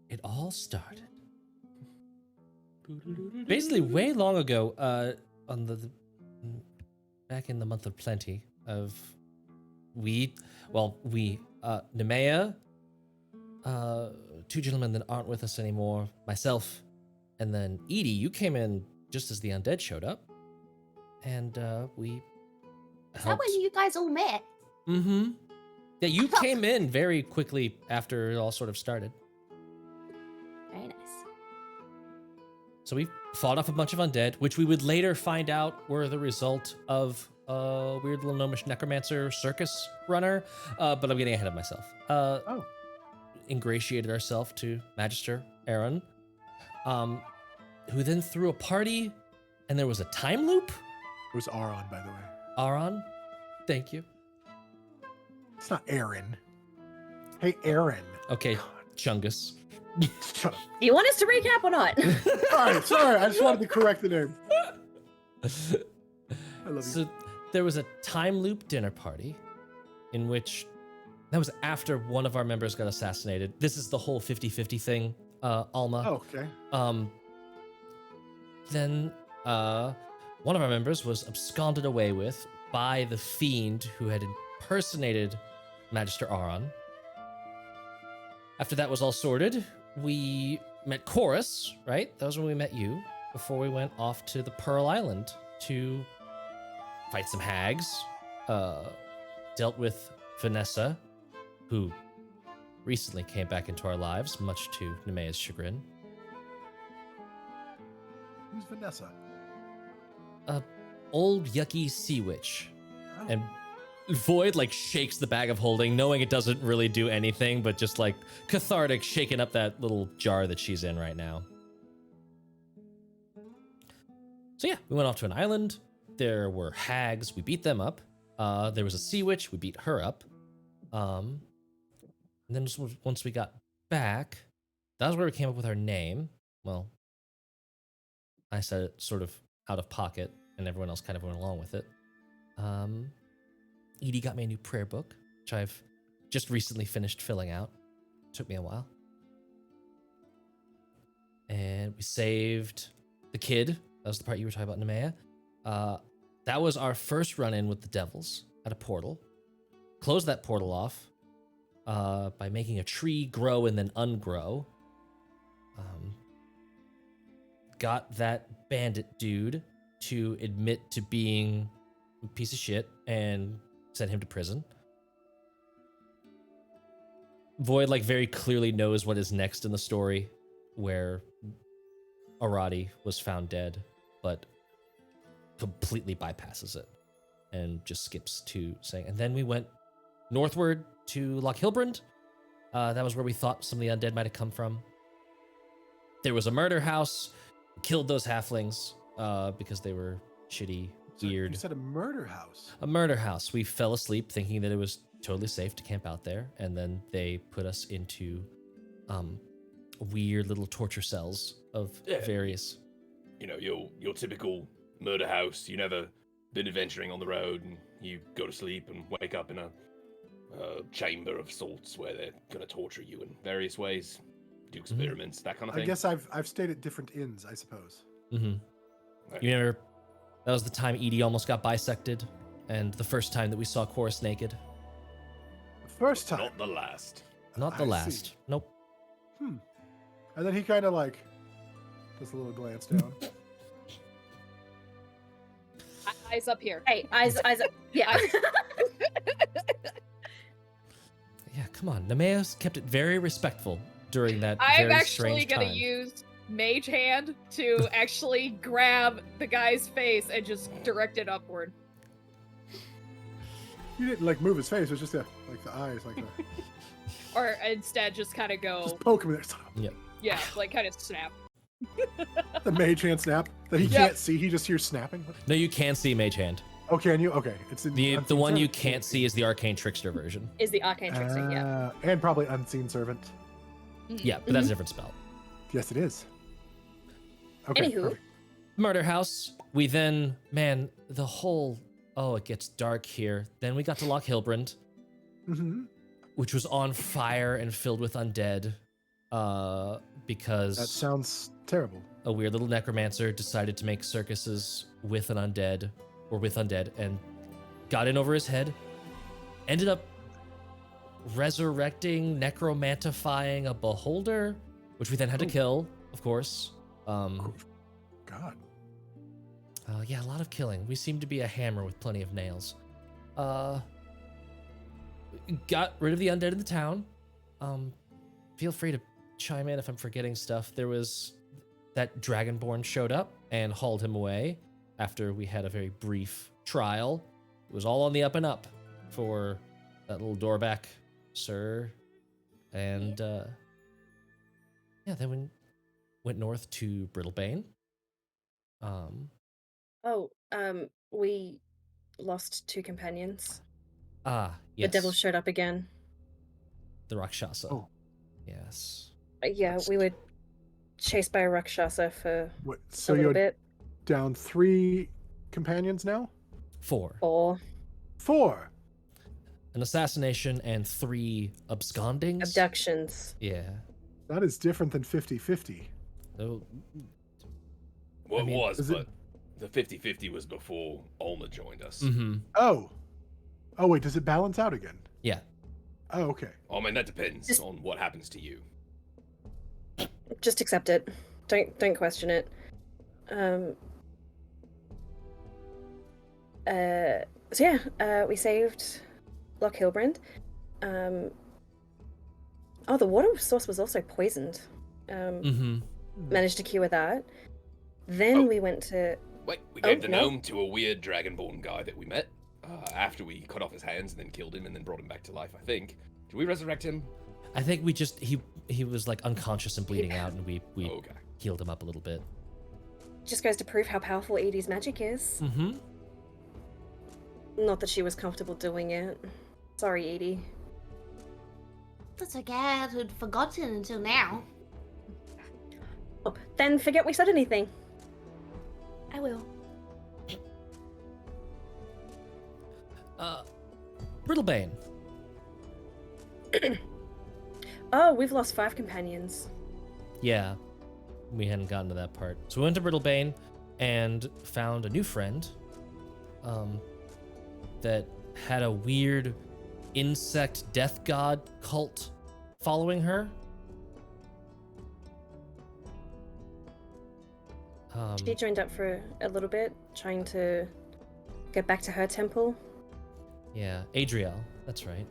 it all started. Basically, way long ago, on the back in the month of plenty of Nemea, two gentlemen that aren't with us anymore, myself, and then Edie, you came in just as the undead showed up, and we Is that when you guys all met? Mm-hmm. Yeah, you came in very quickly after it all sort of started. Very nice. So we fought off a bunch of undead, which we would later find out were the result of a weird little gnomish necromancer circus runner. But I'm getting ahead of myself. Ingratiated ourselves to Magister Aaron, who then threw a party, and there was a time loop. It was Aaron, by the way. Aaron, thank you. It's not Aaron. Hey, Aaron. Okay, Chungus. Shut up. Do you want us to recap or not? All right, sorry. I just wanted to correct the name. I love you. So there was a time loop dinner party in which that was after one of our members got assassinated. This is the whole 50-50 thing, Alma. Oh, okay. Then one of our members was absconded away with by the fiend who had impersonated Magister Aron. After that was all sorted, we met Chorus, right? That was when we met you, before we went off to the Pearl Island to fight some hags, dealt with Vanessa, who recently came back into our lives, much to Nemea's chagrin. Who's Vanessa? Old yucky sea witch. Oh. And Void like shakes the bag of holding, knowing it doesn't really do anything, but just like cathartic, shaking up that little jar that she's in right now. So yeah, we went off to an island. There were hags. We beat them up. There was a sea witch. We beat her up. And then just once we got back, that was where we came up with our name. Well, I said it sort of out of pocket, and everyone else kind of went along with it. Edie got me a new prayer book, which I've just recently finished filling out. Took me a while. And we saved the kid. That was the part you were talking about, Nemea. That was our first run-in with the devils at a portal. Closed that portal off by making a tree grow and then ungrow. Got that bandit dude to admit to being a piece of shit and sent him to prison. Void like very clearly knows what is next in the story, where Arati was found dead, but completely bypasses it and just skips to saying. And then we went northward to Loch Hilbrand. That was where we thought some of the undead might have come from. There was a murder house. We killed those halflings because they were shitty, weird. You said a murder house. A murder house. We fell asleep thinking that it was totally safe to camp out there, and then they put us into weird little torture cells of various. You know, your typical murder house. You never been adventuring on the road, and you go to sleep and wake up in a chamber of sorts where they're gonna torture you in various ways, do experiments, that kind of thing. I guess I've stayed at different inns, I suppose. Mm-hmm. Right. You never. That was the time Edie almost got bisected, and the first time that we saw Chorus naked. The first time. Not the last. Not the I last. see. Nope. And then he kind of like does a little glance down. Eyes up here. Hey, eyes up. Yeah. Yeah, come on. Nemea's kept it very respectful during that I'm very actually strange gonna time. use Mage Hand to actually grab the guy's face and just direct it upward. You didn't like move his face. It was just like the eyes, like the, Or instead just kind of go, just poke him there. Son of yeah, like kind of snap. a- The mage hand snap that he Yep. can't see. He just hears snapping. No, you can see Mage Hand. Oh, can you? Okay, it's in The Unseen one you Servant. can't see is the Arcane Trickster version. Is the arcane trickster, yeah. And probably unseen servant. Yeah, but that's a different spell. Yes, it is. Okay. Anywho. perfect. Murder House. We then, man, the whole. Oh, it gets dark here. Then we got to Loch Hilbrand, Mhm. which was on fire and filled with undead. because That sounds terrible. a weird little necromancer decided to make circuses with undead, and got in over his head. Ended up resurrecting, necromantifying a beholder, which we then had to kill, of course. God. Yeah, a lot of killing. We seem to be a hammer with plenty of nails. Got rid of the undead in the town. Feel free to chime in if I'm forgetting stuff. There was that Dragonborn showed up and hauled him away after we had a very brief trial. It was all on the up and up for that little doorback, sir. And then we went north to Brittlebane. We lost 2 companions. Yes. The devil showed up again. The Rakshasa. Oh. Yes. Yeah, we were chased by a Rakshasa for What? a So little you're bit. down 3 companions now? 4. Or 4. An assassination and 3 abscondings. abductions. Yeah. That is different than 50-50. So, Well, I mean, it was, is it- but the 50-50 was before Alma joined us. mm-hmm. Oh. Oh, wait, does it balance out again? Yeah. Oh, okay. I mean, that depends Just- on what happens to you. Just accept it. Don't question it. We saved Loch Hilbrand. The water source was also poisoned. Mm-hmm. Managed to cure that. Then Oh. we went to. Wait, we gave the no. gnome to a weird dragonborn guy that we met after we cut off his hands and then killed him and then brought him back to life, I think. Did we resurrect him? I think we just he was like unconscious and bleeding out, and we Oh, okay. healed him up a little bit. Just goes to prove how powerful Edie's magic is. Mm-hmm. Not that she was comfortable doing it. Sorry, Edie. That's okay, I had forgotten until now. Oh, then forget we said anything. I will. Brittlebane. Oh, we've lost 5 companions. Yeah, we hadn't gotten to that part. So we went to Brittlebane and found a new friend that had a weird insect death god cult following her. She joined up for a little bit, trying to get back to her temple. Yeah, Adriel, that's right.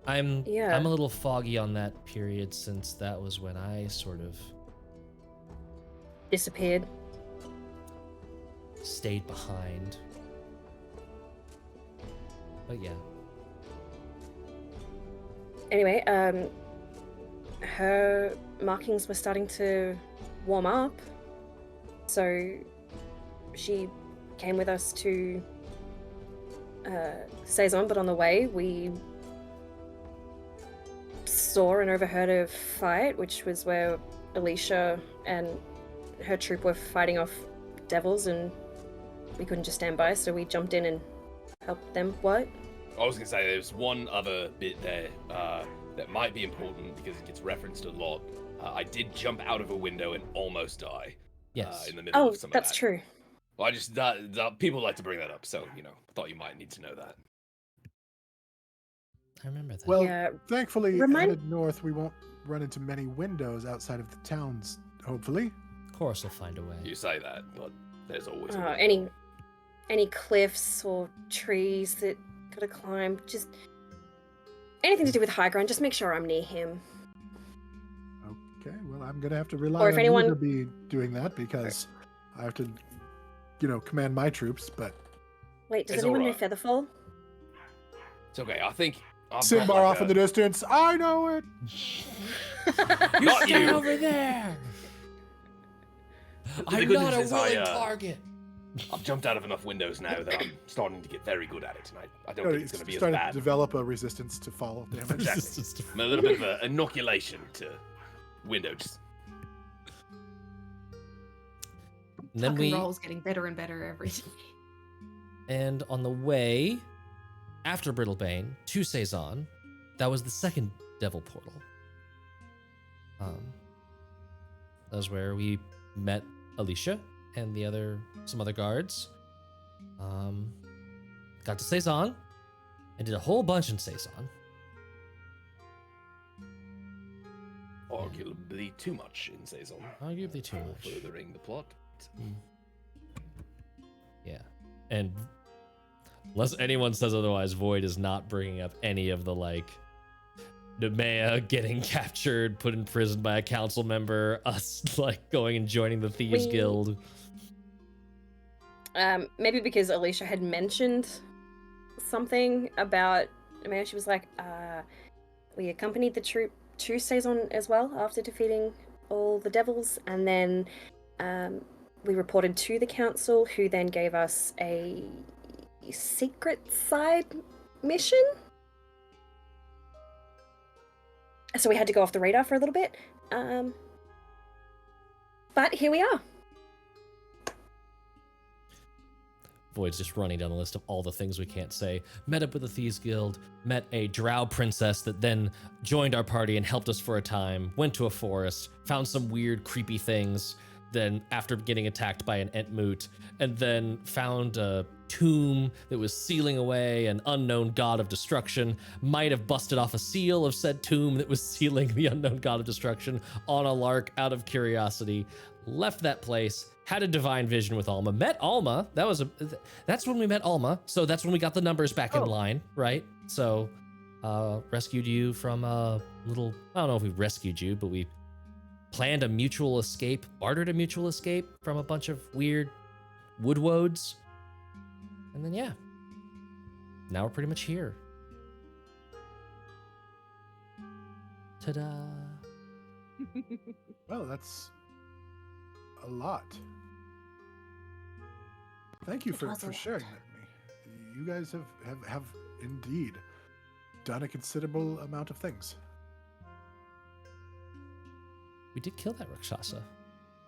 I'm Yeah. a little foggy on that period since that was when I sort of Disappeared. stayed behind. But yeah. Anyway, her markings were starting to warm up, so she came with us to Saison, but on the way we saw and overheard a fight, which was where Alicia and her troop were fighting off devils, and we couldn't just stand by, so we jumped in and helped them. What? I was going to say there's one other bit there that might be important because it gets referenced a lot. I did jump out of a window and almost die. Yes. In the middle Oh, of some that's of that. true. Well, I just people like to bring that up, so thought you might need to know that. I remember that. Well, Yeah. thankfully, Remind- headed north, we won't run into many windows outside of the towns, hopefully. Of course we'll find a way. You say that, but there's always a way. Any cliffs or trees that gotta climb, just anything to do with high ground, just make sure I'm near him. Okay, well, I'm going to have to rely Or if on anyone- you to be doing that because I have to, command my troops, but... Wait, does It's anyone know alright. Featherfall? It's okay. I think I've got, Simbar like, off in the distance, I know it! Not Stay you. over there! The I'm good not a news is I, willing target. I've jumped out of enough windows now that I'm starting to get very good at it tonight. I don't Oh, think it's going to be as starting bad. to develop a resistance to fall damage. Exactly. I'm a little bit of an inoculation to windows. And then Tuck we and roll's getting better and better every day. and on the way after Brittlebane to Saison, that was the second devil portal. That's where we met Alicia and some other guards. Got to Saison and did a whole bunch in Saison. Arguably too much in Saison. Arguably too much. Furthering the plot. Yeah. And unless anyone says otherwise, Void is not bringing up any of the, like, Nemea getting captured, put in prison by a council member, us, like, going and joining the Thieves Guild. Maybe because Alicia had mentioned something about Nemea. She was like, we accompanied the troop to Saison as well after defeating all the devils, and then we reported to the council, who then gave us a secret side mission. So we had to go off the radar for a little bit. But here we are. Void's just running down the list of all the things we can't say. Met up with the Thieves Guild, met a drow princess that then joined our party and helped us for a time, went to a forest, found some weird, creepy things, then after getting attacked by an Entmoot, and then found a tomb that was sealing away an unknown god of destruction, might have busted off a seal of said tomb that was sealing the unknown god of destruction on a lark out of curiosity, left that place, had a divine vision with Alma, met Alma. That's when we met Alma. So that's when we got the numbers back in line, right? So rescued you from a little, I don't know if we rescued you, but we planned a mutual escape, bartered a mutual escape from a bunch of weird woodwodes. And then, yeah, now we're pretty much here. Ta-da. Well, that's a lot. Thank you for sharing that with me. You guys have indeed done a considerable amount of things. We did kill that Rakshasa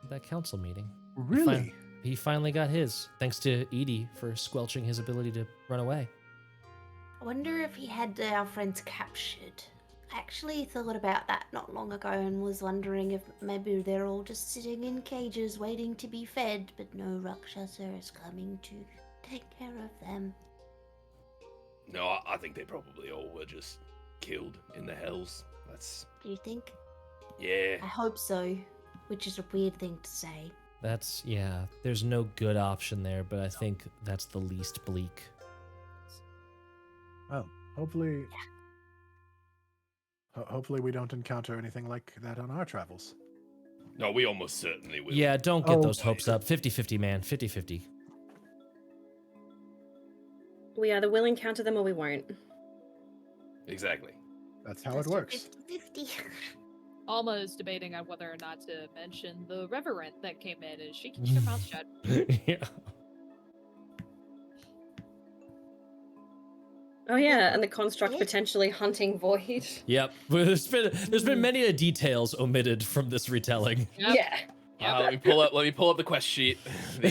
at that council meeting. Really? He finally got his, thanks to Edie for squelching his ability to run away. I wonder if he had our friends captured. I actually thought about that not long ago and was wondering if maybe they're all just sitting in cages waiting to be fed, but no Rakshasa is coming to take care of them. No, I think they probably all were just killed in the hells. Do you think? Yeah. I hope so, which is a weird thing to say. Yeah, there's no good option there, but I think that's the least bleak. Well, hopefully we don't encounter anything like that on our travels. No, we almost certainly will. Yeah, don't get those hopes up. 50-50, man. 50-50. We either will encounter them or we won't. Exactly. That's how it works. 50-50. Alma is debating on whether or not to mention the reverend that came in, and she keeps her mouth shut. Yeah. Oh yeah, and the construct potentially hunting Void. Yep. There's been many details omitted from this retelling. Yep. Yeah. Let me pull up the quest sheet. The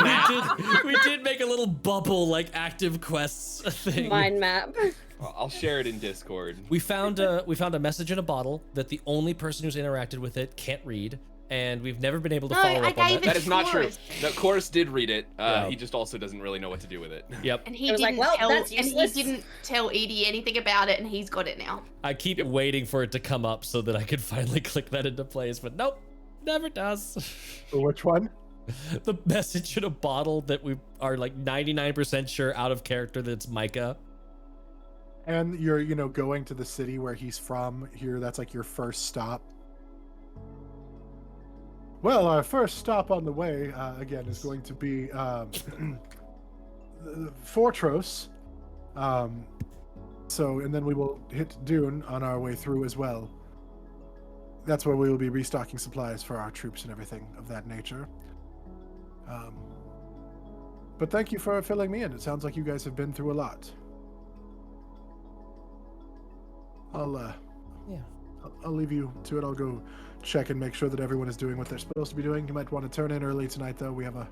map. We did make a little bubble like active quests thing. Mind map. I'll share it in Discord. We found a message in a bottle that the only person who's interacted with it can't read, and we've never been able to follow up on that. That is not true. No, Chorus did read it. Yeah. He just also doesn't really know what to do with it. Yep. And he It was didn't like, well, tell that's useless. he didn't tell Edie anything about it, and he's got it now. I keep waiting for it to come up so that I could finally click that into place, but nope, never does. Which one? The message in a bottle that we are like 99% sure out of character that it's Micah. And you're, going to the city where he's from here. That's like your first stop. Well, our first stop on the way, again, is going to be Fortros. And then we will hit Dune on our way through as well. That's where we will be restocking supplies for our troops and everything of that nature. But thank you for filling me in. It sounds like you guys have been through a lot. I'll leave you to it. I'll go check and make sure that everyone is doing what they're supposed to be doing. You might want to turn in early tonight, though. We have a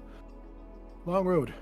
long road.